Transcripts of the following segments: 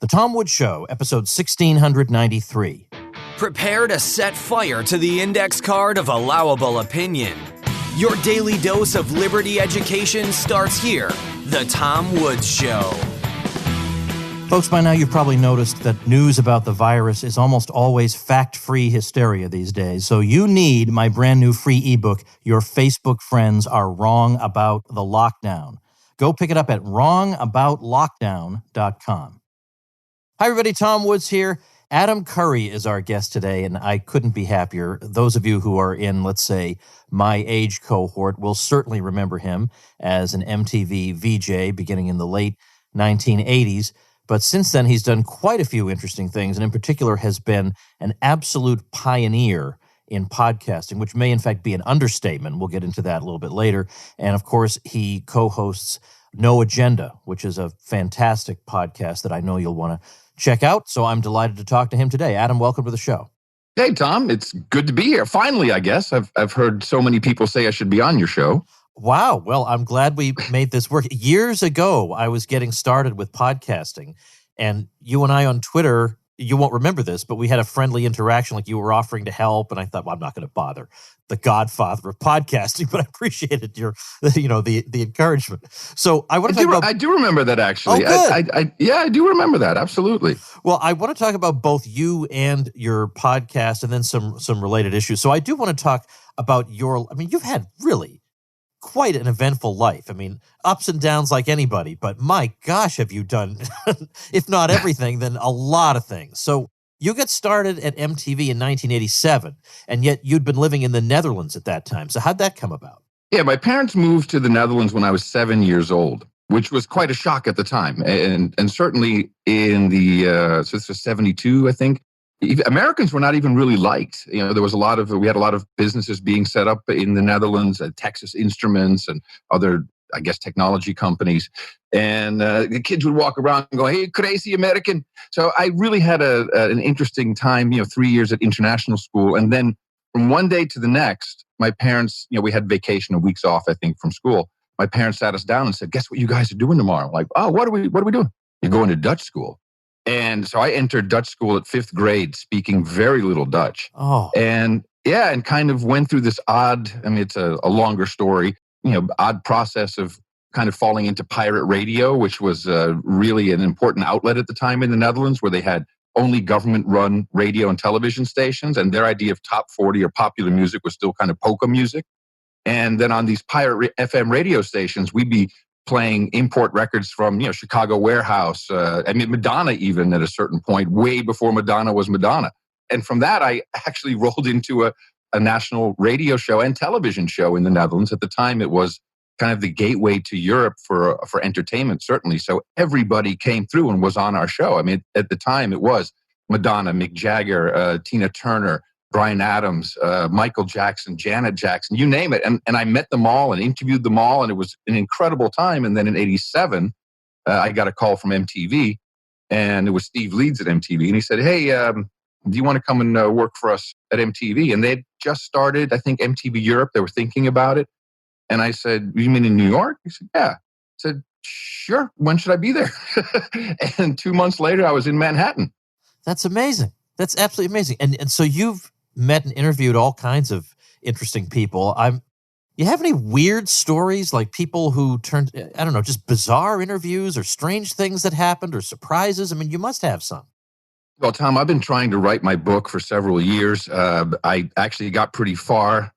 The Tom Woods Show, episode 1693. Prepare to set fire to the index card of allowable opinion. Your daily dose of liberty education starts here. The Tom Woods Show. Folks, by now you've probably noticed that news about the virus is almost always fact-free hysteria these days. So you need my brand new free ebook, Your Facebook Friends Are Wrong About the Lockdown. Go pick it up at wrongaboutlockdown.com. Hi, everybody. Tom Woods here. Adam Curry is our guest today, and I couldn't be happier. Those of you who are in, let's say, my age cohort will certainly remember him as an MTV VJ beginning in the late 1980s. But since then, he's done quite a few interesting things, and in particular has been an absolute pioneer in podcasting, which may in fact be an understatement. We'll get into that a little bit later. And of course, he co-hosts No Agenda, which is a fantastic podcast that I know you'll want to check out. So I'm delighted to talk to him today. Adam, welcome to the show. Hey, Tom, it's good to be here. Finally, I guess. I've heard so many people say I should be on your show. Wow. Well, I'm glad we made this work. Years ago, I was getting started with podcasting, and you and I on Twitter, you won't remember this, but we had a friendly interaction, like you were offering to help, and I thought, well, I'm not going to bother the godfather of podcasting, but I appreciated your, the encouragement. So I want to talk about... I do remember that, actually. Oh, good. I do remember that, absolutely. Well, I want to talk about both you and your podcast and then some related issues. So I do want to talk about you've had really quite an eventful life. I mean, ups and downs like anybody, but my gosh, have you done, if not everything, then a lot of things. So you got started at MTV in 1987, and yet you'd been living in the Netherlands at that time. So how'd that come about? Yeah, my parents moved to the Netherlands when I was 7 years old, which was quite a shock at the time. And certainly in the, so this was 72, I think. Americans were not even really liked. We had a lot of businesses being set up in the Netherlands, Texas Instruments and other, I guess, technology companies. And the kids would walk around and go, "Hey, crazy American." So I really had an interesting time, 3 years at international school. And then from one day to the next, my parents, we had vacation, weeks off, I think, from school. My parents sat us down and said, "Guess what you guys are doing tomorrow?" I'm like, "Oh, what are we doing?" "You're going to Dutch school." And so I entered Dutch school at 5th grade, speaking very little Dutch. Oh. And kind of went through this odd, it's a longer story, odd process of kind of falling into pirate radio, which was really an important outlet at the time in the Netherlands, where they had only government-run radio and television stations. And their idea of top 40 or popular music was still kind of polka music. And then on these pirate FM radio stations, we'd be playing import records from, Chicago Warehouse. Madonna even at a certain point, way before Madonna was Madonna. And from that, I actually rolled into a national radio show and television show in the Netherlands. At the time, it was kind of the gateway to Europe for entertainment, certainly. So everybody came through and was on our show. At the time, it was Madonna, Mick Jagger, Tina Turner, Bryan Adams, Michael Jackson, Janet Jackson, you name it. And I met them all and interviewed them all, and it was an incredible time. And then in 87, I got a call from MTV, and it was Steve Leeds at MTV. And he said, "Hey, do you want to come and work for us at MTV?" And they'd just started, I think, MTV Europe. They were thinking about it. And I said, "You mean in New York?" He said, "Yeah." I said, "Sure. When should I be there?" And 2 months later, I was in Manhattan. That's amazing. That's absolutely amazing. And so you've met and interviewed all kinds of interesting people. You have any weird stories, like people who turned, I don't know, just bizarre interviews or strange things that happened or surprises? You must have some. Well, Tom, I've been trying to write my book for several years. I actually got pretty far,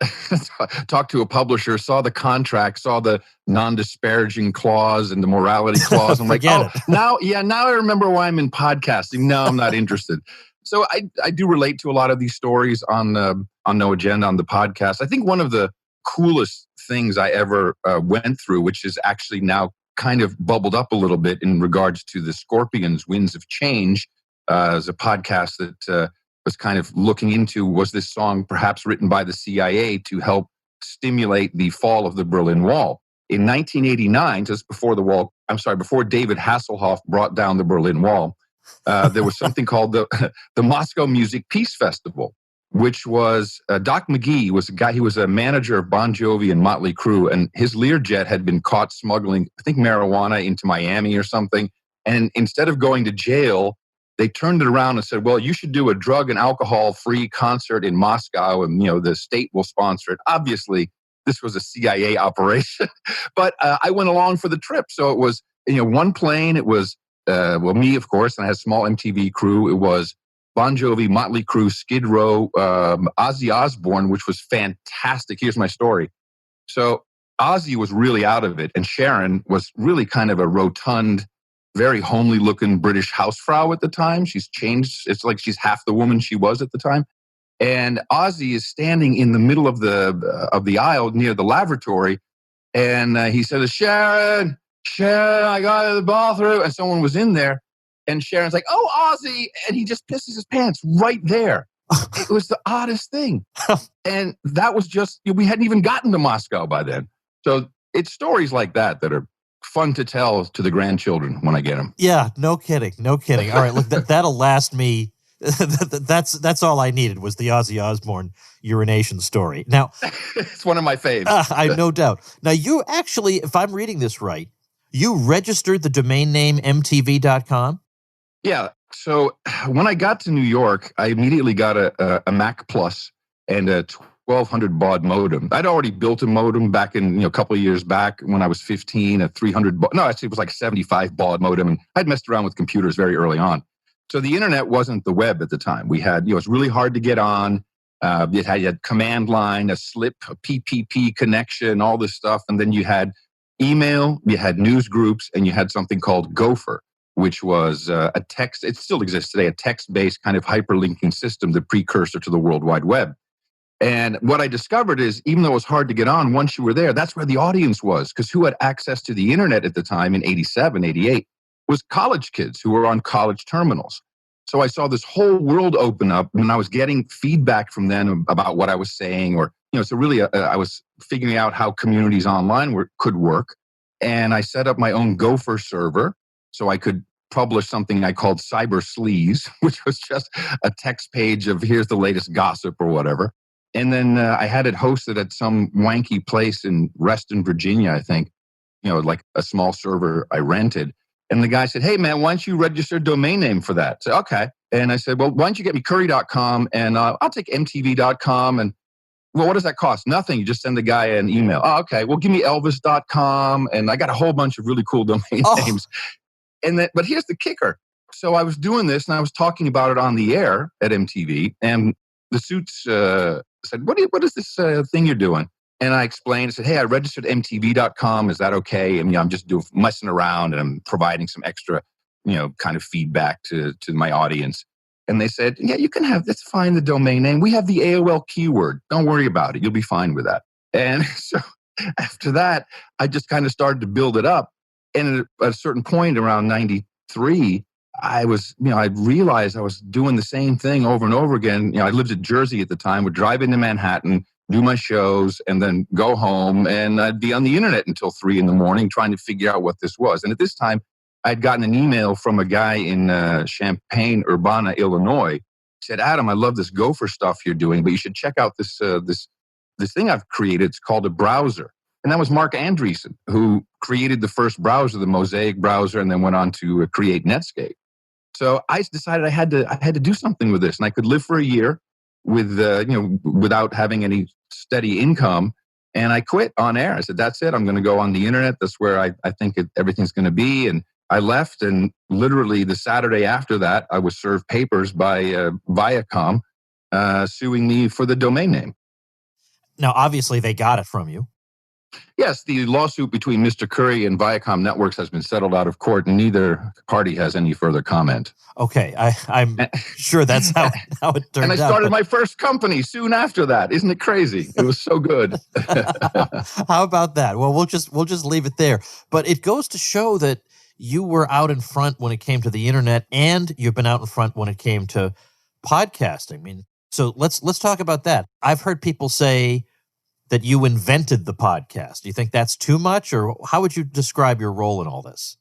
talked to a publisher, saw the contract, saw the non-disparaging clause and the morality clause. I'm like, now I remember why I'm in podcasting. No, I'm not interested. So I do relate to a lot of these stories on No Agenda, on the podcast. I think one of the coolest things I ever went through, which is actually now kind of bubbled up a little bit in regards to the Scorpions' Winds of Change, as a podcast that was kind of looking into, was this song perhaps written by the CIA to help stimulate the fall of the Berlin Wall? In 1989, just before before David Hasselhoff brought down the Berlin Wall, there was something called the Moscow Music Peace Festival, which was Doc McGee was a guy. He was a manager of Bon Jovi and Motley Crue, and his Learjet had been caught smuggling, I think, marijuana into Miami or something. And instead of going to jail, they turned it around and said, well, you should do a drug and alcohol-free concert in Moscow, and the state will sponsor it. Obviously, this was a CIA operation, but I went along for the trip. So it was, one plane. It was, me, of course, and I had a small MTV crew. It was Bon Jovi, Motley Crue, Skid Row, Ozzy Osbourne, which was fantastic. Here's my story. So Ozzy was really out of it, and Sharon was really kind of a rotund, very homely looking British housefrau at the time. She's changed. It's like she's half the woman she was at the time. And Ozzy is standing in the middle of the aisle near the lavatory. And he said, Sharon, I got to the bathroom. And someone was in there. And Sharon's like, oh, Ozzy. And he just pisses his pants right there. It was the oddest thing. And that was just, we hadn't even gotten to Moscow by then. So it's stories like that are fun to tell to the grandchildren when I get them. Yeah, no kidding. All right, look, that'll last me. That's all I needed was the Ozzy Osbourne urination story. Now, it's one of my faves. I no doubt. Now, you actually, if I'm reading this right, you registered the domain name mtv.com? Yeah. So when I got to New York, I immediately got a Mac Plus and a 1200 baud modem. I'd already built a modem back in, a couple of years back when I was 15, a 300, actually it was like 75 baud modem. And I'd messed around with computers very early on. So the internet wasn't the web at the time. We had, it was really hard to get on. You had command line, a slip, a PPP connection, all this stuff. And then you had email, you had news groups, and you had something called Gopher, which was a text, it still exists today, a text-based kind of hyperlinking system, the precursor to the World Wide Web. And what I discovered is, even though it was hard to get on, once you were there, that's where the audience was. Because who had access to the internet at the time in 87, 88 was college kids who were on college terminals. So I saw this whole world open up, and I was getting feedback from them about what I was saying. Or, so really I was figuring out how communities online could work. And I set up my own Gopher server so I could publish something I called Cyber Sleaze, which was just a text page of here's the latest gossip or whatever. And then I had it hosted at some wanky place in Reston, Virginia, I think, like a small server I rented. And the guy said, hey, man, why don't you register a domain name for that? I said, okay. And I said, well, why don't you get me curry.com and I'll take mtv.com. And, well, what does that cost? Nothing. You just send the guy an email. Oh, okay. Well, give me elvis.com. And I got a whole bunch of really cool domain names. But here's the kicker. So I was doing this and I was talking about it on the air at MTV. And the suits said, what is this thing you're doing? And I explained, I said, hey, I registered mtv.com. Is that okay? And I'm just messing around and I'm providing some extra, kind of feedback to my audience. And they said, yeah, you can have, that's fine, the domain name. We have the AOL keyword. Don't worry about it. You'll be fine with that. And so after that, I just kind of started to build it up. And at a certain point around 93, I realized I was doing the same thing over and over again. I lived in Jersey at the time, would drive into Manhattan, do my shows, and then go home. And I'd be on the internet until 3 a.m. trying to figure out what this was. And at this time, I'd gotten an email from a guy in Champaign, Urbana, Illinois. He said, Adam, I love this Gopher stuff you're doing, but you should check out this thing I've created. It's called a browser. And that was Mark Andreessen, who created the first browser, the Mosaic browser, and then went on to create Netscape. So I decided I had to do something with this, and I could live for a year with without having any steady income. And I quit on air. I said, that's it. I'm going to go on the internet. That's where I think everything's going to be. And I left, and literally the Saturday after that, I was served papers by Viacom suing me for the domain name. Now, obviously, they got it from you. Yes, the lawsuit between Mr. Curry and Viacom Networks has been settled out of court, and neither party has any further comment. Okay, I'm sure that's how it turned out. And I started my first company soon after that. Isn't it crazy? It was so good. How about that? Well, we'll just leave it there. But it goes to show that you were out in front when it came to the internet, and you've been out in front when it came to podcasting. I mean, so let's talk about that. I've heard people say that you invented the podcast. Do you think that's too much, or how would you describe your role in all this?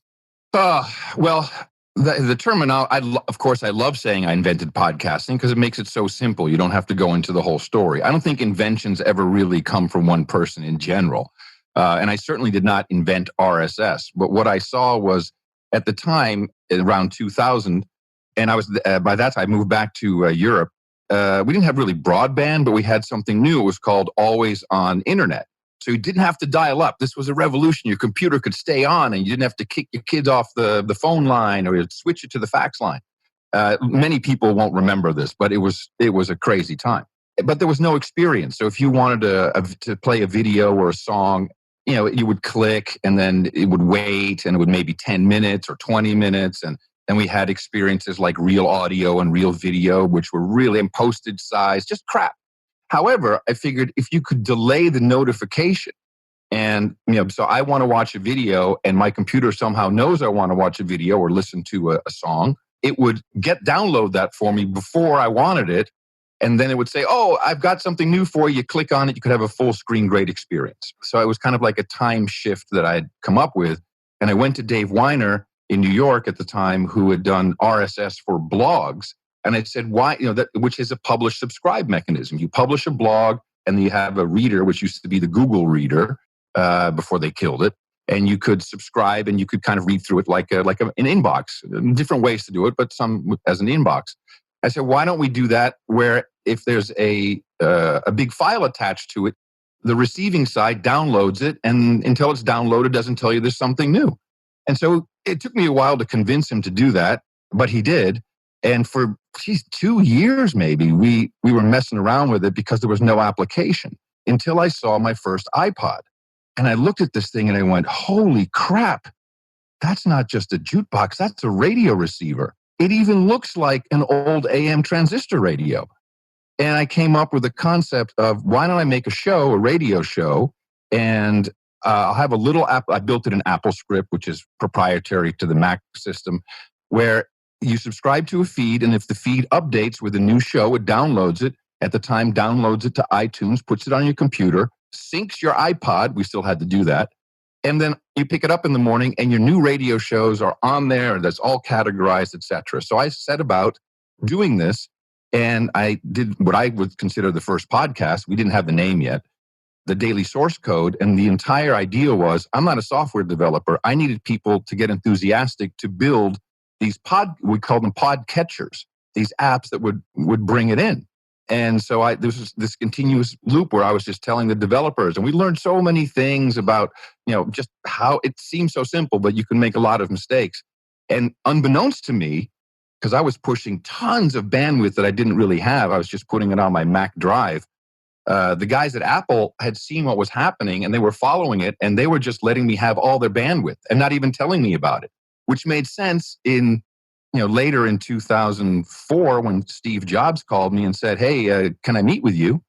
Well, the terminology, of course, I love saying I invented podcasting because it makes it so simple. You don't have to go into the whole story. I don't think inventions ever really come from one person in general. And I certainly did not invent RSS. But what I saw was, at the time, around 2000. And I was, by that time, I moved back to Europe. We didn't have really broadband, but we had something new. It was called Always On Internet. So you didn't have to dial up. This was a revolution. Your computer could stay on and you didn't have to kick your kids off the phone line or switch it to the fax line. Many people won't remember this, but it was a crazy time. But there was no experience. So if you wanted to play a video or a song, you would click and then it would wait and it would maybe 10 minutes or 20 minutes. And then we had experiences like real audio and real video, which were really in postage size, just crap. However, I figured if you could delay the notification and, so I want to watch a video and my computer somehow knows I want to watch a video or listen to a song, it would download that for me before I wanted it. And then it would say, oh, I've got something new for you. Click on it. You could have a full screen great experience. So it was kind of like a time shift that I had come up with. And I went to Dave Weiner in New York at the time, who had done RSS for blogs. And I said, why, which is a publish subscribe mechanism. You publish a blog and then you have a reader, which used to be the Google Reader before they killed it. And you could subscribe and you could kind of read through it like an inbox. Different ways to do it, but some as an inbox. I said, why don't we do that where if there's a big file attached to it, the receiving side downloads it, and until it's downloaded, doesn't tell you there's something new. And so it took me a while to convince him to do that, but he did. And for 2 years, maybe, we were messing around with it because there was no application until I saw my first iPod. And I looked at this thing and I went, holy crap, that's not just a jukebox, that's a radio receiver. It even looks like an old AM transistor radio. And I came up with the concept of why don't I make a radio show, and I'll have a little app. I built it in AppleScript, which is proprietary to the Mac system, where you subscribe to a feed, and if the feed updates with a new show, it downloads it. At the time, downloads it to iTunes, puts it on your computer, syncs your iPod. We still had to do that. And then you pick it up in the morning, and your new radio shows are on there. That's all categorized, etc. So I set about doing this, and I did what I would consider the first podcast. We didn't have the name yet. The Daily Source Code, and the entire idea was, I'm not a software developer. I needed people to get enthusiastic to build these we call them pod catchers, these apps that would bring it in. And so there was this continuous loop where I was just telling the developers, and we learned so many things about, just how it seems so simple, but you can make a lot of mistakes. And unbeknownst to me, because I was pushing tons of bandwidth that I didn't really have, I was just putting it on my Mac drive. The guys at Apple had seen what was happening and they were following it, and they were just letting me have all their bandwidth and not even telling me about it, which made sense in, later in 2004 when Steve Jobs called me and said, hey, can I meet with you?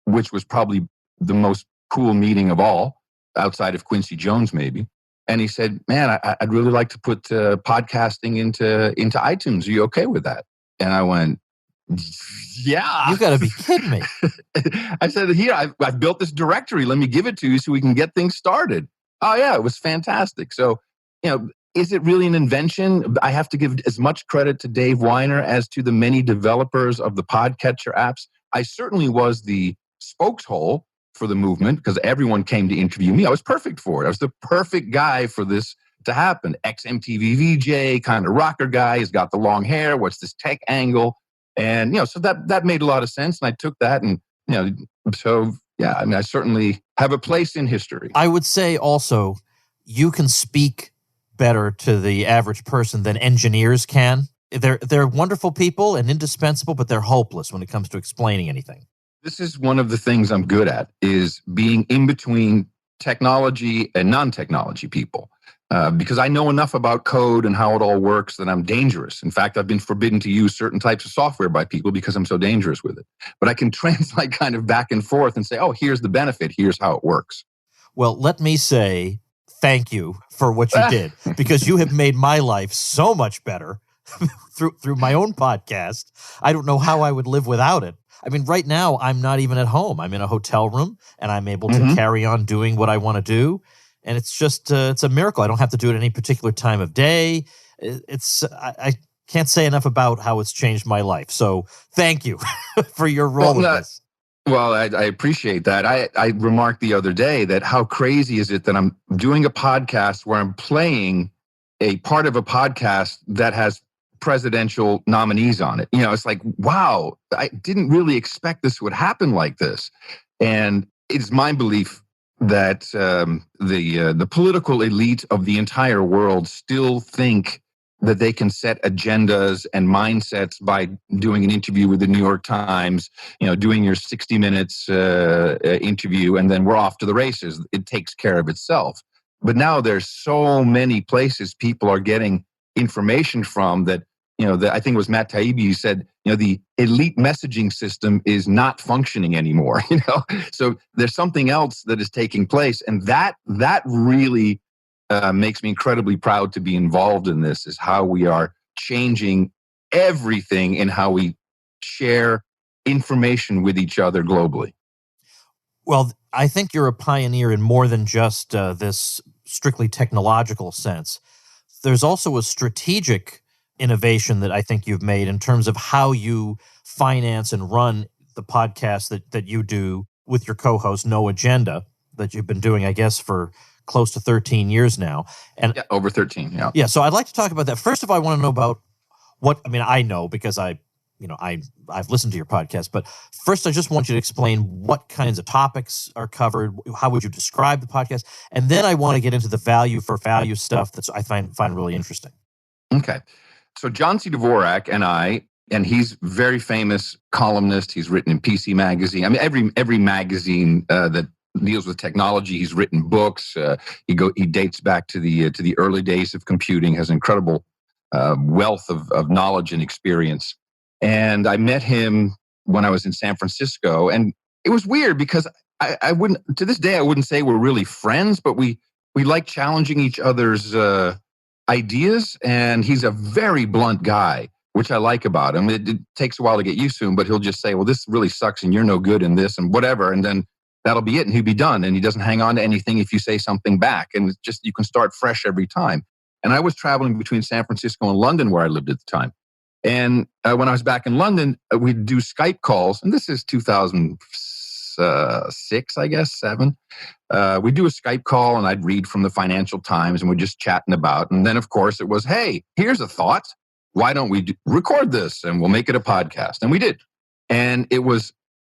Which was probably the most cool meeting of all, outside of Quincy Jones maybe. And he said, man, I'd really like to put podcasting into iTunes. Are you okay with that? And I went, yeah. You got to be kidding me. I said, here, I've built this directory. Let me give it to you so we can get things started. Oh, yeah, it was fantastic. So, is it really an invention? I have to give as much credit to Dave Weiner as to the many developers of the podcatcher apps. I certainly was the spokeshole for the movement because everyone came to interview me. I was perfect for it. I was the perfect guy for this to happen. Ex-MTV VJ, kind of rocker guy. He's got the long hair. What's this tech angle? And, so that made a lot of sense. And I took that and, so, yeah, I certainly have a place in history. I would say also you can speak better to the average person than engineers can. They're wonderful people and indispensable, but they're hopeless when it comes to explaining anything. This is one of the things I'm good at, is being in between technology and non-technology people. Because I know enough about code and how it all works that I'm dangerous. In fact, I've been forbidden to use certain types of software by people because I'm so dangerous with it. But I can translate kind of back and forth and say, oh, here's the benefit. Here's how it works. Well, let me say thank you for what you did, because you have made my life so much better through my own podcast. I don't know how I would live without it. I mean, right now, I'm not even at home. I'm in a hotel room, and I'm able to carry on doing what I want to do. And it's just, it's a miracle. I don't have to do it at any particular time of day. I can't say enough about how it's changed my life. So thank you for your role in this. Well, I appreciate that. I remarked the other day that how crazy is it that I'm doing a podcast where I'm playing a part of a podcast that has presidential nominees on it. It's like, wow, I didn't really expect this would happen like this. And it's my belief that the political elite of the entire world still think that they can set agendas and mindsets by doing an interview with the New York Times, doing your 60 minutes interview, and then we're off to the races. It takes care of itself. But now there's so many places people are getting information from that, I think it was Matt Taibbi who said, the elite messaging system is not functioning anymore, So there's something else that is taking place. And that really makes me incredibly proud to be involved in this, is how we are changing everything in how we share information with each other globally. Well, I think you're a pioneer in more than just this strictly technological sense. There's also a strategic innovation that I think you've made in terms of how you finance and run the podcast that you do with your co-host, No Agenda, that you've been doing, I guess, for close to 13 years now. And over 13, yeah. Yeah, so I'd like to talk about that. First of all, I want to know about I know because I've listened to your podcast, but first I just want you to explain what kinds of topics are covered. How would you describe the podcast? And then I want to get into the value for value stuff that I find really interesting. Okay. So John C. Dvorak and he's very famous columnist. He's written in PC Magazine. I mean, every magazine that deals with technology. He's written books. He dates back to the early days of computing. Has incredible wealth of knowledge and experience. And I met him when I was in San Francisco, and it was weird because I wouldn't, to this day, I wouldn't say we're really friends, but we like challenging each other's ideas. And he's a very blunt guy, which I like about him. It takes a while to get used to him, but he'll just say, well, this really sucks and you're no good in this and whatever. And then that'll be it. And he'll be done. And he doesn't hang on to anything if you say something back. And it's just, you can start fresh every time. And I was traveling between San Francisco and London, where I lived at the time. And when I was back in London, we'd do Skype calls. And this is 2006, I guess, 7. We'd do a Skype call and I'd read from the Financial Times and we're just chatting about. And then, of course, it was, hey, here's a thought. Why don't we record this and we'll make it a podcast? And we did. And it was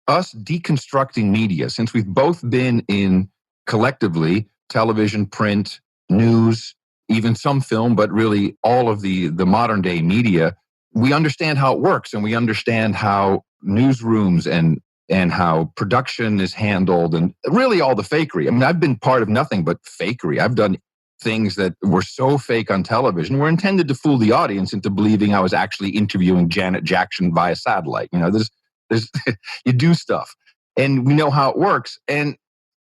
us deconstructing media, since we've both been in collectively television, print, news, even some film, but really all of the modern day media. We understand how it works and we understand how newsrooms and how production is handled and really all the fakery. I mean, I've been part of nothing but fakery. I've done things that were so fake on television were intended to fool the audience into believing I was actually interviewing Janet Jackson via satellite. There's you do stuff and we know how it works. And,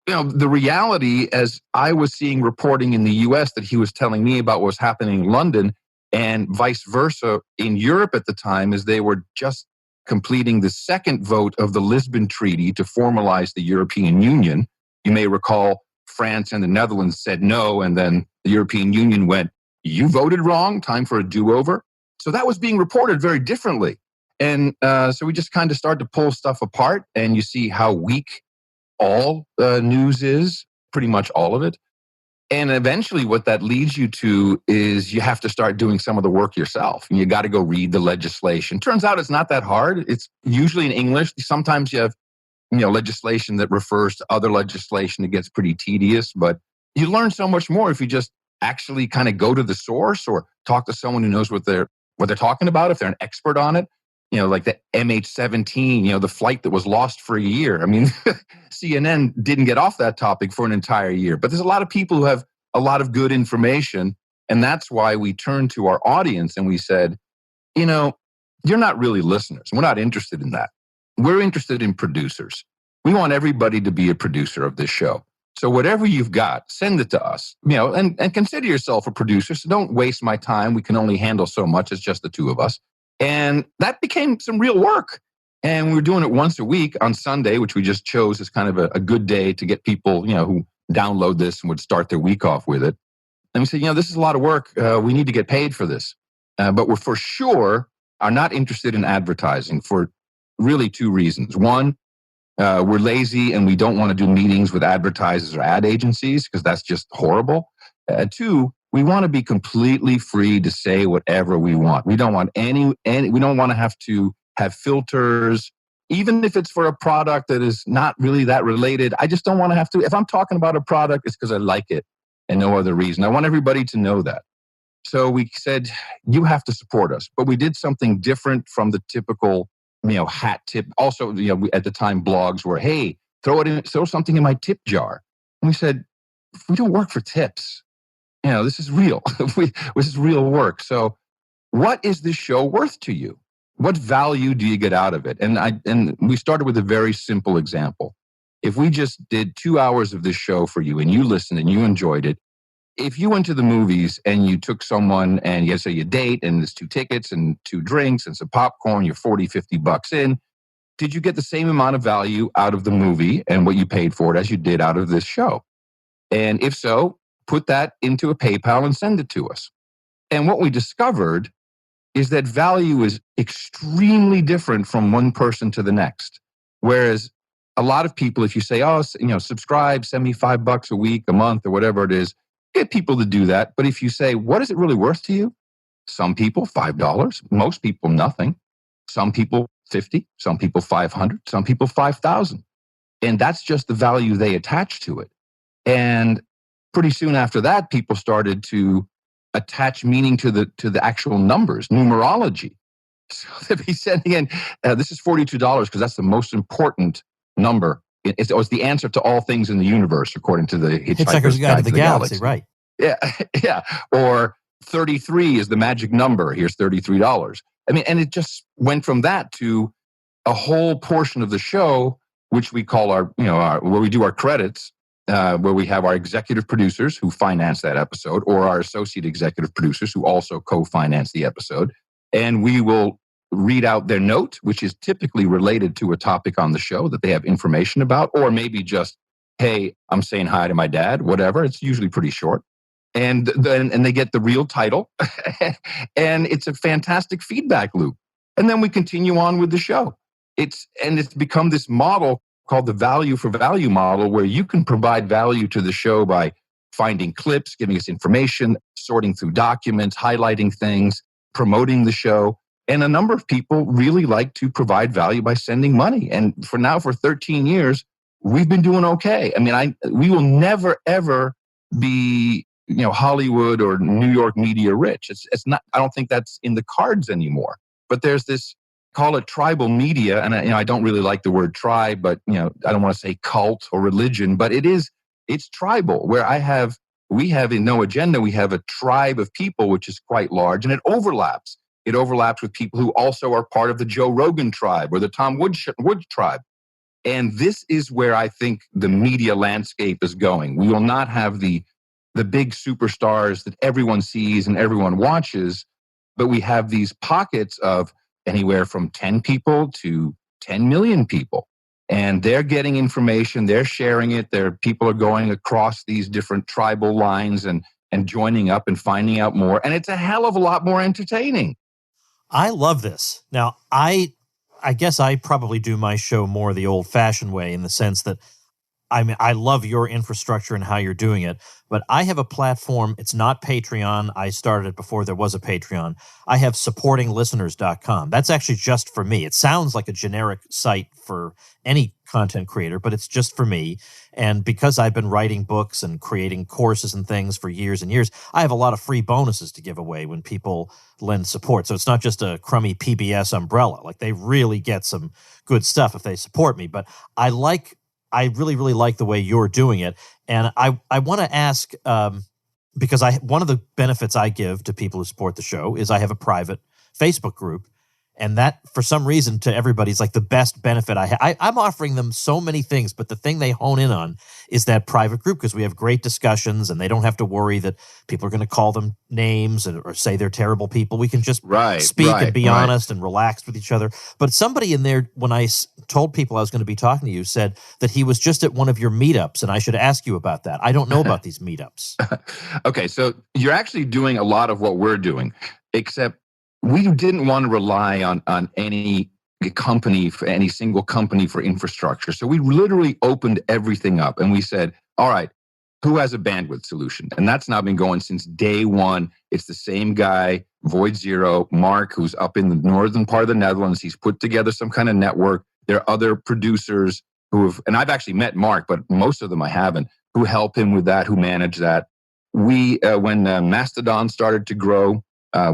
the reality, as I was seeing reporting in the US that he was telling me about what was happening in London and vice versa in Europe at the time, is they were just completing the second vote of the Lisbon Treaty to formalize the European Union. You may recall France and the Netherlands said no, and then the European Union went, you voted wrong, time for a do-over. So that was being reported very differently. And so we just kind of started to pull stuff apart, and you see how weak all news is, pretty much all of it. And eventually what that leads you to is you have to start doing some of the work yourself. And you got to go read the legislation. Turns out it's not that hard. It's usually in English. Sometimes you have legislation that refers to other legislation that gets pretty tedious, but you learn so much more if you just actually kind of go to the source or talk to someone who knows what they're talking about, if they're an expert on it. Like the MH17, the flight that was lost for a year. I mean, CNN didn't get off that topic for an entire year. But there's a lot of people who have a lot of good information. And that's why we turned to our audience and we said, you're not really listeners. We're not interested in that. We're interested in producers. We want everybody to be a producer of this show. So whatever you've got, send it to us, and consider yourself a producer. So don't waste my time. We can only handle so much. It's just the two of us. And that became some real work. And we were doing it once a week on Sunday, which we just chose as kind of a good day to get people, who download this and would start their week off with it. And we said, this is a lot of work. We need to get paid for this. But we're for sure are not interested in advertising for really 2 reasons. One, we're lazy and we don't want to do meetings with advertisers or ad agencies because that's just horrible. 2, we want to be completely free to say whatever we want. We don't want any we don't want to have filters, even if it's for a product that is not really that related. I just don't want to have to. If I'm talking about a product, it's because I like it and no other reason. I want everybody to know that. So we said, you have to support us. But we did something different from the typical, hat tip. Also, at the time, blogs were, hey, throw something in my tip jar. And we said, we don't work for tips. This is real. This is real work. So what is this show worth to you? What value do you get out of it? And we started with a very simple example. If we just did 2 hours of this show for you and you listened and you enjoyed it, if you went to the movies and you took someone and you date and there's 2 tickets and 2 drinks and some popcorn, you're $40-$50 in, did you get the same amount of value out of the movie and what you paid for it as you did out of this show? And if so, put that into a PayPal and send it to us. And what we discovered is that value is extremely different from one person to the next. Whereas a lot of people, if you say, subscribe, send me $5 a week, a month, or whatever it is, get people to do that. But if you say, what is it really worth to you? Some people, $5. Most people, nothing. Some people, $50. Some people, $500. Some people, $5,000. And that's just the value they attach to it. And pretty soon after that, people started to attach meaning to the actual numbers, numerology. So they'd be sending in, this is $42 because that's the most important number. It was the answer to all things in the universe, according to the Hitchhiker's Guide to the Galaxy. Right. Yeah, yeah. Or 33 is the magic number. Here's $33. I mean, and it just went from that to a whole portion of the show, which we call our where we do our credits, where we have our executive producers who finance that episode, or our associate executive producers who also co-finance the episode. And we will read out their note, which is typically related to a topic on the show that they have information about, or maybe just, hey, I'm saying hi to my dad, whatever. It's usually pretty short. And then they get the real title. And it's a fantastic feedback loop. And then we continue on with the show. It's become this model called the value for value model, where you can provide value to the show by finding clips, giving us information, sorting through documents, highlighting things, promoting the show. And a number of people really like to provide value by sending money. And for 13 years, we've been doing okay. I mean, we will never, ever be, Hollywood or New York media rich. It's not, I don't think that's in the cards anymore. But there's this, call it tribal media. And I don't really like the word tribe, but, I don't want to say cult or religion, but it's tribal, where we have in No Agenda, we have a tribe of people, which is quite large, and it overlaps. It overlaps with people who also are part of the Joe Rogan tribe or the Tom Woods tribe. And this is where I think the media landscape is going. We will not have the big superstars that everyone sees and everyone watches, but we have these pockets of anywhere from 10 people to 10 million people. And they're getting information, they're sharing it, people are going across these different tribal lines and joining up and finding out more. And it's a hell of a lot more entertaining. I love this. Now, I guess I probably do my show more the old-fashioned way, in the sense that I love your infrastructure and how you're doing it, but I have a platform. It's not Patreon. I started it before there was a Patreon. I have supportinglisteners.com. That's actually just for me. It sounds like a generic site for any content creator, but it's just for me. And because I've been writing books and creating courses and things for years and years, I have a lot of free bonuses to give away when people lend support. So it's not just a crummy PBS umbrella. Like, they really get some good stuff if they support me. But I really, really like the way you're doing it. And I want to ask, because one of the benefits I give to people who support the show is I have a private Facebook group. And that, for some reason, to everybody, is like the best benefit I have. I'm offering them so many things, but the thing they hone in on is that private group, because we have great discussions and they don't have to worry that people are going to call them names or say they're terrible people. We can just speak and be honest and relaxed with each other. But somebody in there, when I told people I was going to be talking to you, said that he was just at one of your meetups, and I should ask you about that. I don't know about these meetups. Okay, so you're actually doing a lot of what we're doing, except we didn't want to rely on any company, for any single company for infrastructure. So we literally opened everything up and we said, all right, who has a bandwidth solution? And that's now been going since day one. It's the same guy, Void Zero, Mark, who's up in the northern part of the Netherlands. He's put together some kind of network. There are other producers who have, and I've actually met Mark, but most of them I haven't, who help him with that, who manage that. We, when Mastodon started to grow,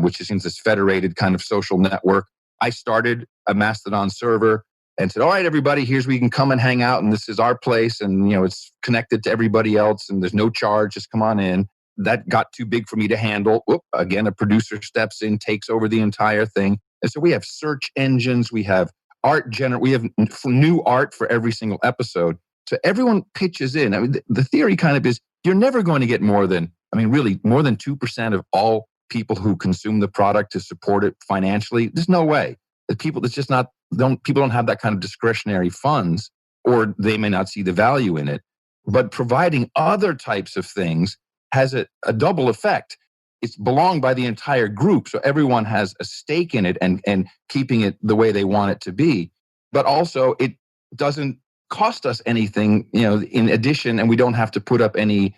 which is this federated kind of social network, I started a Mastodon server and said, all right, everybody, here's where you can come and hang out. And this is our place. And, it's connected to everybody else and there's no charge. Just come on in. That got too big for me to handle. Again, a producer steps in, takes over the entire thing. And so we have search engines. We have we have new art for every single episode. So everyone pitches in. I mean, the theory kind of is you're never going to get more than 2% of all people who consume the product to support it financially. There's no way. People don't have that kind of discretionary funds, or they may not see the value in it. But providing other types of things has a double effect. It's belonged by the entire group, so everyone has a stake in it and keeping it the way they want it to be. But also, it doesn't cost us anything, in addition, and we don't have to put up any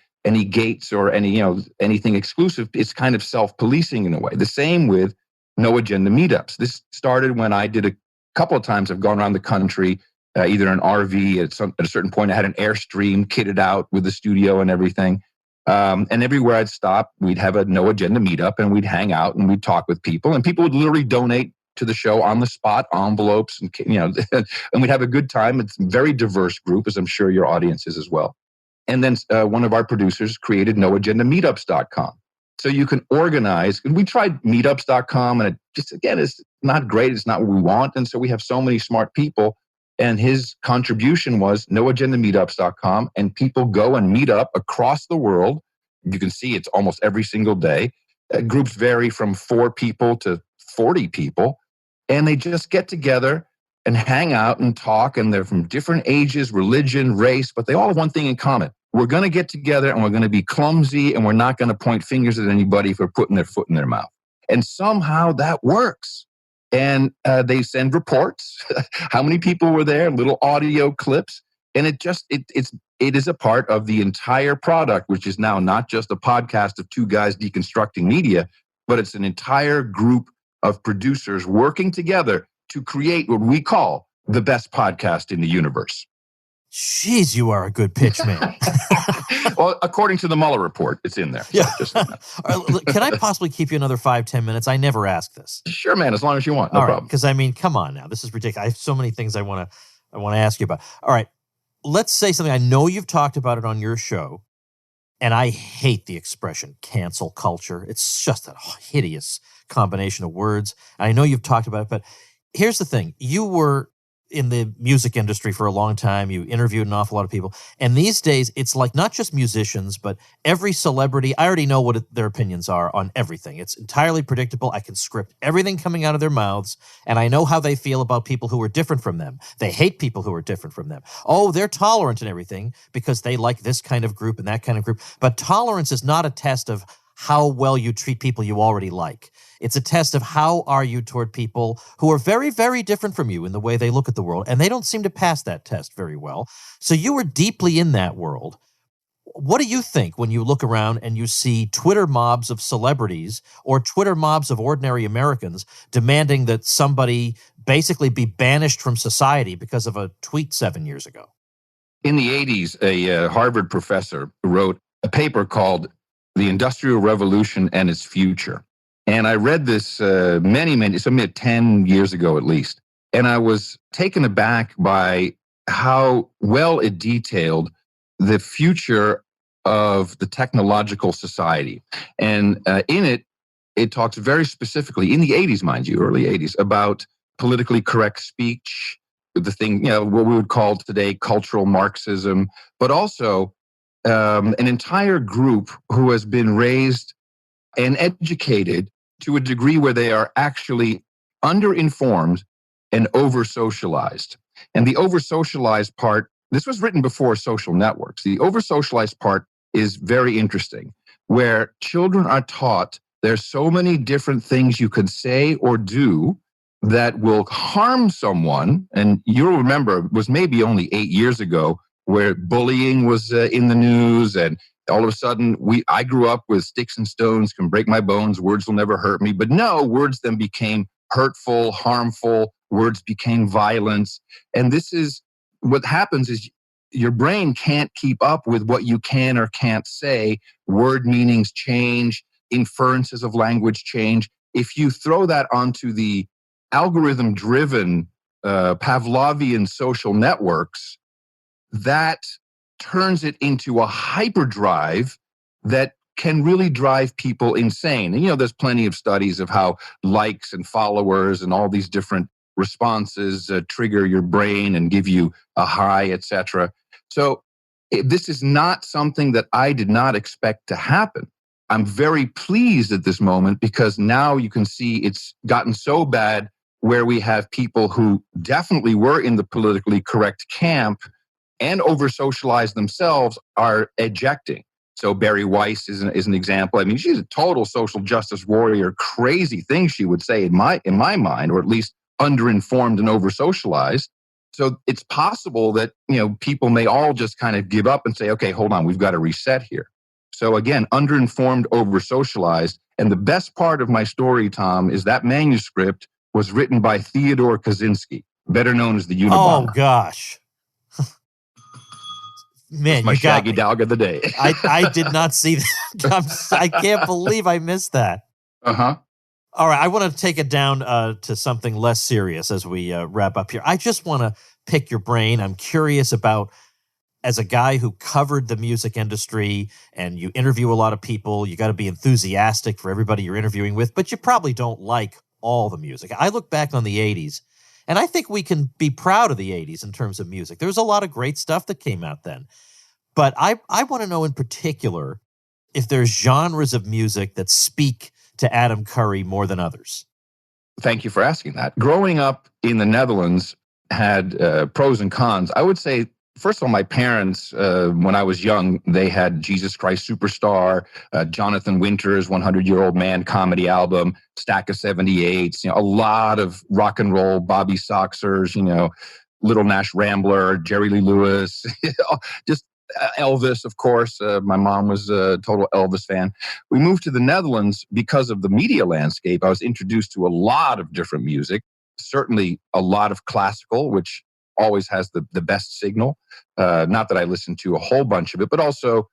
gates or anything exclusive. It's kind of self-policing in a way. The same with No Agenda meetups. This started when I did a couple of times. I've gone around the country, either an RV at a certain point. I had an Airstream kitted out with the studio and everything. And everywhere I'd stop, we'd have a No Agenda meetup and we'd hang out and we'd talk with people. And people would literally donate to the show on the spot, envelopes, and and we'd have a good time. It's a very diverse group, as I'm sure your audience is as well. And then one of our producers created noagendameetups.com. So you can organize. And we tried meetups.com, and it just, again, is not great. It's not what we want. And so we have so many smart people. And his contribution was noagendameetups.com. And people go and meet up across the world. You can see it's almost every single day. Groups vary from 4 people to 40 people. And they just get together and hang out and talk. And they're from different ages, religion, race, but they all have one thing in common. We're going to get together and we're going to be clumsy and we're not going to point fingers at anybody for putting their foot in their mouth. And somehow that works. And they send reports, how many people were there, little audio clips. And it is a part of the entire product, which is now not just a podcast of 2 guys deconstructing media, but it's an entire group of producers working together to create what we call the best podcast in the universe. Jeez, you are a good pitch man. Well, according to the Mueller report, it's in there. So yeah. Can I possibly keep you another 5-10 minutes? I never ask this. Sure, man, as long as you want. No problem. Because come on now. This is ridiculous. I have so many things I want to ask you about. All right. Let's say something. I know you've talked about it on your show, and I hate the expression cancel culture. It's just a hideous combination of words. And I know you've talked about it, but here's the thing. You were in the music industry for a long time. You interviewed an awful lot of people. And these days, it's like not just musicians, but every celebrity. I already know what their opinions are on everything. It's entirely predictable. I can script everything coming out of their mouths, and I know how they feel about people who are different from them. They hate people who are different from them. Oh, they're tolerant and everything because they like this kind of group and that kind of group. But tolerance is not a test of how well you treat people you already like. It's a test of how are you toward people who are very, very different from you in the way they look at the world, and they don't seem to pass that test very well. So you were deeply in that world. What do you think when you look around and you see Twitter mobs of celebrities or Twitter mobs of ordinary Americans demanding that somebody basically be banished from society because of a tweet 7 years ago? In the 80s, a Harvard professor wrote a paper called The Industrial Revolution and Its Future. And I read this some 10 years ago at least. And I was taken aback by how well it detailed the future of the technological society. And in it, it talks very specifically, in the 80s, mind you, early 80s, about politically correct speech, the thing, what we would call today cultural Marxism, but also an entire group who has been raised and educated to a degree where they are actually underinformed and over-socialized. And the over-socialized part, this was written before social networks. The over-socialized part is very interesting, where children are taught there's so many different things you could say or do that will harm someone. And you'll remember, it was maybe only 8 years ago where bullying was in the news and All of a sudden, I grew up with sticks and stones can break my bones, words will never hurt me. But no, words then became hurtful, harmful, words became violence. And this is what happens is your brain can't keep up with what you can or can't say. Word meanings change, inferences of language change. If you throw that onto the algorithm driven Pavlovian social networks, that turns it into a hyperdrive that can really drive people insane. And, there's plenty of studies of how likes and followers and all these different responses trigger your brain and give you a high, etc. So this is not something that I did not expect to happen. I'm very pleased at this moment because now you can see it's gotten so bad where we have people who definitely were in the politically correct camp and over-socialized themselves are ejecting. So Barry Weiss is an example. I mean, she's a total social justice warrior, crazy things she would say in my mind, or at least underinformed and over-socialized. So it's possible that, people may all just kind of give up and say, okay, hold on, we've got to reset here. So again, underinformed, over-socialized. And the best part of my story, Tom, is that manuscript was written by Theodore Kaczynski, better known as the Unabomber. Oh, gosh. Man, my you got shaggy me. dog of the day. I did not see that. I can't believe I missed that. Uh-huh. All right, I want to take it down to something less serious as we wrap up here. I just want to pick your brain. I'm curious about, as a guy who covered the music industry and you interview a lot of people, you got to be enthusiastic for everybody you're interviewing with, but you probably don't like all the music. I look back on the 80s, and I think we can be proud of the 80s in terms of music. There's a lot of great stuff that came out then. But I want to know in particular if there's genres of music that speak to Adam Curry more than others. Thank you for asking that. Growing up in the Netherlands had pros and cons. I would say, first of all, my parents, when I was young, they had Jesus Christ Superstar, Jonathan Winter's 100-Year-Old Man comedy album, stack of 78s, a lot of rock and roll, Bobby Soxers, Little Nash Rambler, Jerry Lee Lewis, just Elvis, of course. My mom was a total Elvis fan. We moved to the Netherlands because of the media landscape. I was introduced to a lot of different music, certainly a lot of classical, which always has the best signal. Not that I listened to a whole bunch of it, but also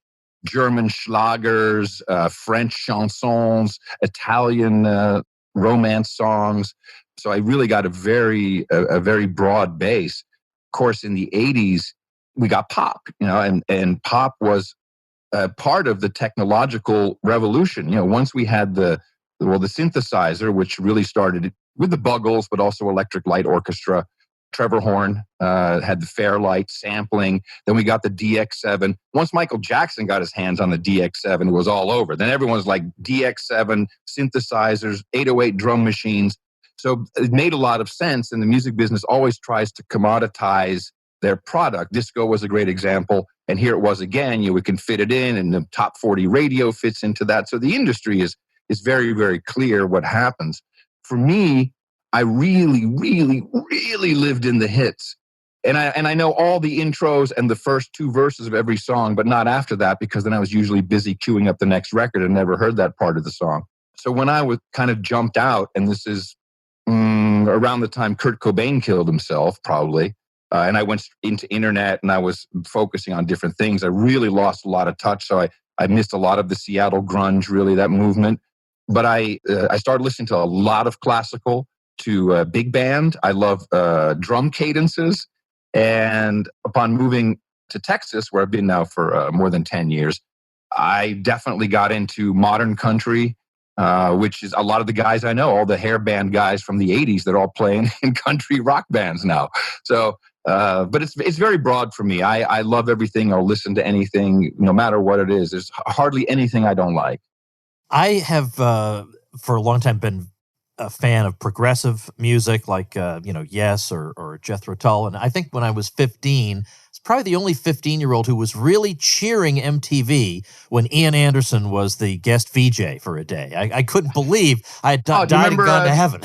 German schlagers, French chansons, Italian romance songs. So I really got a very broad base. Of course, in the 80s, we got pop, and pop was part of the technological revolution. Once we had the synthesizer, which really started with the Buggles, but also Electric Light Orchestra. Trevor Horn had the Fairlight sampling. Then we got the DX7. Once Michael Jackson got his hands on the DX7, it was all over. Then everyone was like DX7, synthesizers, 808 drum machines. So it made a lot of sense. And the music business always tries to commoditize their product. Disco was a great example. And here it was again. We can fit it in, and the top 40 radio fits into that. So the industry is very, very clear what happens. For me, I really, really, really lived in the hits. And I know all the intros and the first two verses of every song, but not after that, because then I was usually busy queuing up the next record and never heard that part of the song. So when I was kind of jumped out, and this is around the time Kurt Cobain killed himself, probably, and I went into internet and I was focusing on different things, I really lost a lot of touch. So I missed a lot of the Seattle grunge, really, that movement. But I started listening to a lot of classical, to big band. I love drum cadences. And upon moving to Texas, where I've been now for more than 10 years, I definitely got into modern country, which is a lot of the guys I know, all the hair band guys from the 80s, they're all playing in country rock bands now. So, but it's very broad for me. I love everything. I'll listen to anything, no matter what it is. There's hardly anything I don't like. I have, for a long time, been a fan of progressive music, like Yes or Jethro Tull. And I think when I was 15, it's probably the only 15-year-old who was really cheering MTV when Ian Anderson was the guest VJ for a day. I couldn't believe I had died and gone to heaven.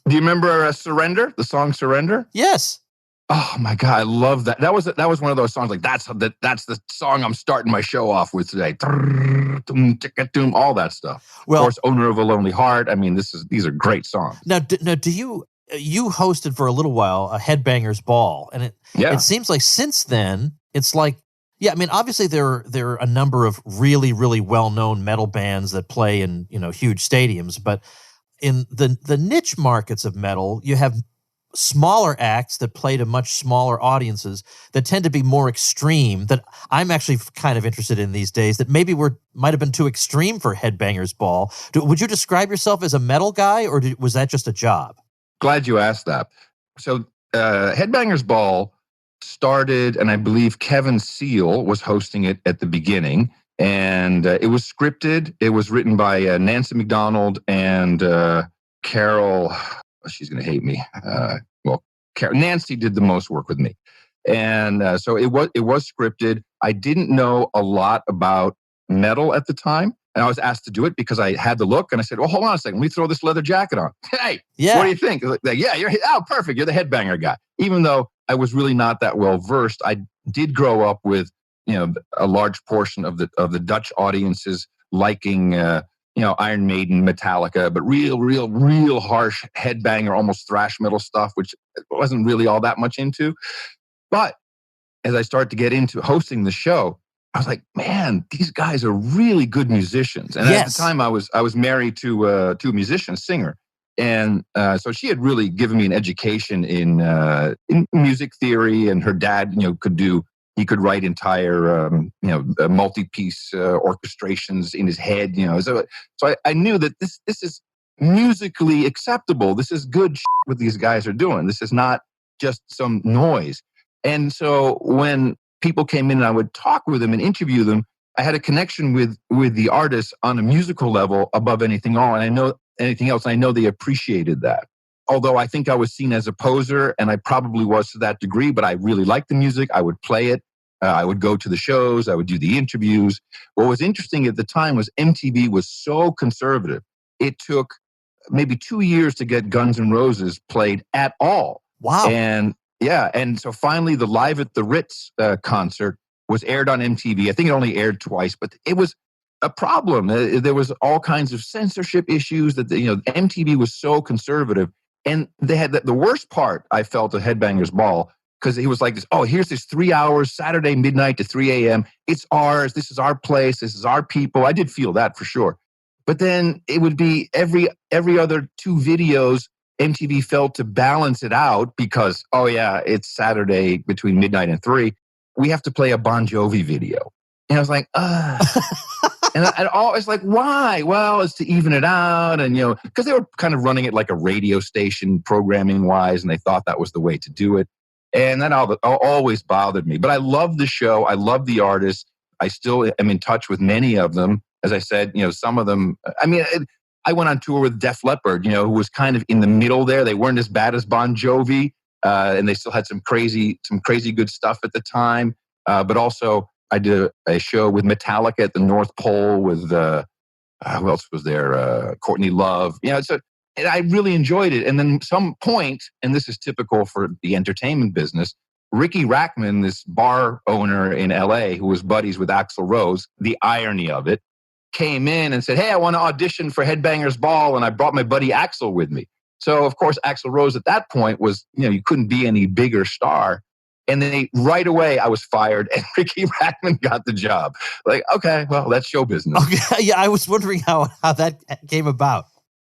Do you remember Surrender, the song Surrender? Yes. Oh my God, I love that. That was one of those songs like that's the song I'm starting my show off with today. All that stuff. Of Well, course, Owner of a Lonely Heart. I mean, these are great songs. now, do you hosted for a little while a Headbangers Ball, and it Yeah. seems like since then it's like, yeah, I mean, obviously there are a number of really really well known metal bands that play in huge stadiums, but in the niche markets of metal, you have smaller acts that play to much smaller audiences that tend to be more extreme, that I'm actually kind of interested in these days, that maybe might have been too extreme for Headbangers Ball. Would you describe yourself as a metal guy, or was that just a job? Glad you asked that. So, Headbangers Ball started, and I believe Kevin Seal was hosting it at the beginning. And it was scripted. It was written by Nancy McDonald and Carol. She's going to hate me. Nancy did the most work with me, and so it was scripted. I didn't know a lot about metal at the time, and I was asked to do it because I had the look, and I said, "Well, hold on a second, let me throw this leather jacket on." Hey, Yeah. what do you think? Like, yeah, perfect. You're the headbanger guy. Even though I was really not that well versed, I did grow up with a large portion of the Dutch audiences liking Iron Maiden, Metallica, but real harsh headbanger, almost thrash metal stuff, which I wasn't really all that much into. But as I started to get into hosting the show, I was like, man, these guys are really good musicians. And at the time, I was married to a musician, a singer, and so she had really given me an education in music theory. And her dad, he could write entire multi-piece orchestrations in his head. So I knew that this is musically acceptable. This is good what these guys are doing. This is not just some noise. And so when people came in and I would talk with them and interview them, I had a connection with the artists on a musical level above anything else. And I know they appreciated that. Although I think I was seen as a poser, and I probably was to that degree, but I really liked the music. I would play it. I would go to the shows. I would do the interviews. What was interesting at the time was MTV was so conservative. It took maybe 2 years to get Guns N' Roses played at all. Wow. And so finally the Live at the Ritz concert was aired on MTV. I think it only aired twice, but it was a problem. There was all kinds of censorship issues that MTV was so conservative. And they had the worst part, I felt, of Headbangers Ball, because it was like this, here's this 3 hours, Saturday midnight to 3 a.m. It's ours. This is our place. This is our people. I did feel that for sure. But then it would be every other 2 videos, MTV felt to balance it out because, it's Saturday between midnight and 3. We have to play a Bon Jovi video. And I was like, And I always like, why? Well, it's to even it out. And, because they were kind of running it like a radio station programming wise, and they thought that was the way to do it. And that always bothered me. But I love the show. I love the artists. I still am in touch with many of them. As I said, some of them, I went on tour with Def Leppard, who was kind of in the middle there. They weren't as bad as Bon Jovi, and they still had some crazy good stuff at the time. But also, I did a show with Metallica at the North Pole with who else was there? Courtney Love. And I really enjoyed it. And then some point, and this is typical for the entertainment business, Ricky Rackman, this bar owner in LA who was buddies with Axl Rose, the irony of it, came in and said, hey, I want to audition for Headbangers Ball. And I brought my buddy Axl with me. So, of course, Axl Rose at that point was, you couldn't be any bigger star. And then right away, I was fired, and Ricky Rackman got the job. Like, okay, well, that's show business. Okay, yeah, I was wondering how that came about.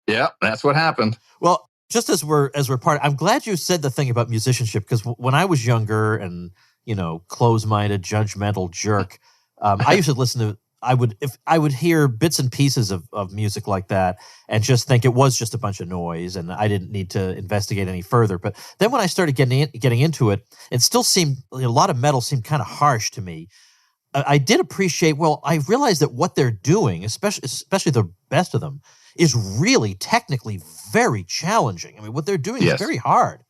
Yeah, that's what happened. Well, just as we're part, I'm glad you said the thing about musicianship, because when I was younger and close-minded, judgmental jerk, I used to listen to. I would hear bits and pieces of music like that and just think it was just a bunch of noise and I didn't need to investigate any further. But then when I started getting into it, it still seemed, a lot of metal seemed kind of harsh to me. I did appreciate, I realized that what they're doing, especially the best of them, is really technically very challenging. I mean, what they're doing is very hard.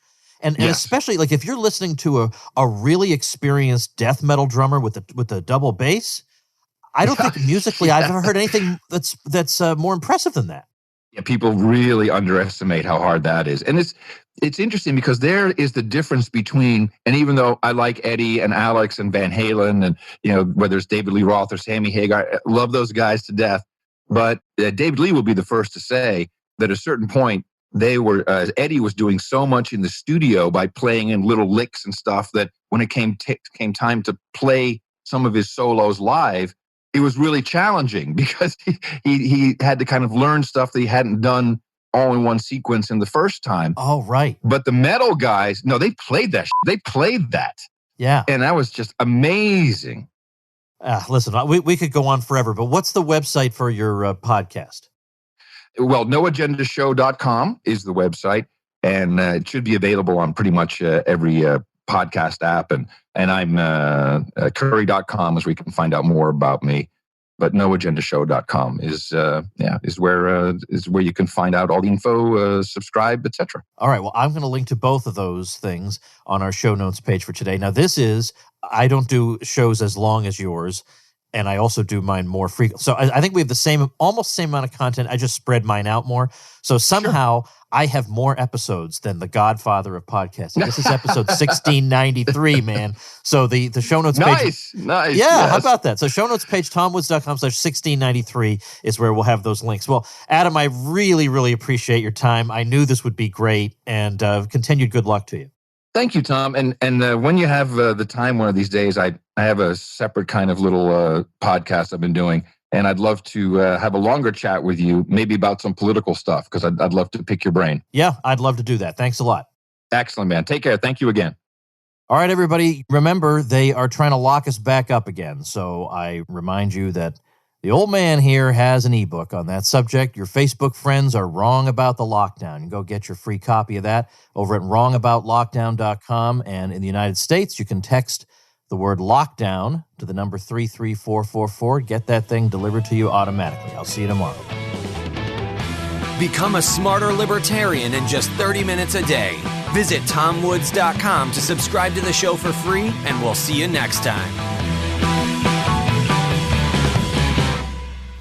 And especially like if you're listening to a really experienced death metal drummer with a double bass, I don't think musically I've ever heard anything that's more impressive than that. Yeah, people really underestimate how hard that is. And it's interesting because there is the difference between, and even though I like Eddie and Alex and Van Halen and, whether it's David Lee Roth or Sammy Hagar, I love those guys to death. But David Lee will be the first to say that at a certain point, Eddie was doing so much in the studio by playing in little licks and stuff that when it came time to play some of his solos live, it was really challenging because he had to kind of learn stuff that he hadn't done all in one sequence in the first time. Oh, right. But the metal guys, no, they played that. They played that. Yeah. And that was just amazing. Listen, we could go on forever, but what's the website for your podcast? Well, noagendashow.com is the website, and it should be available on pretty much every podcast app. And I'm curry.com is where you can find out more about me. But noagendashow.com is where you can find out all the info, subscribe, etc. All right. Well, I'm going to link to both of those things on our show notes page for today. Now, I don't do shows as long as yours, and I also do mine more frequently. So I think we have almost the same amount of content. I just spread mine out more. So somehow I have more episodes than the godfather of podcasting. This is episode 1693, man. So the show notes page. Nice. Yeah, yes. How about that? So show notes page, tomwoods.com/1693 is where we'll have those links. Well, Adam, I really, really appreciate your time. I knew this would be great, and continued good luck to you. Thank you, Tom. And when you have the time one of these days, I have a separate kind of little podcast I've been doing, and I'd love to have a longer chat with you, maybe about some political stuff, because I'd love to pick your brain. Yeah, I'd love to do that. Thanks a lot. Excellent, man. Take care. Thank you again. All right, everybody. Remember, they are trying to lock us back up again. So I remind you that the old man here has an ebook on that subject. Your Facebook friends are wrong about the lockdown. You go get your free copy of that over at wrongaboutlockdown.com. And in the United States, you can text the word lockdown to the number 33444. Get that thing delivered to you automatically. I'll see you tomorrow. Become a smarter libertarian in just 30 minutes a day. Visit tomwoods.com to subscribe to the show for free, and we'll see you next time.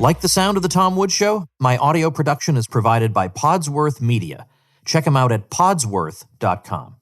Like the sound of The Tom Woods Show? My audio production is provided by Podsworth Media. Check them out at podsworth.com.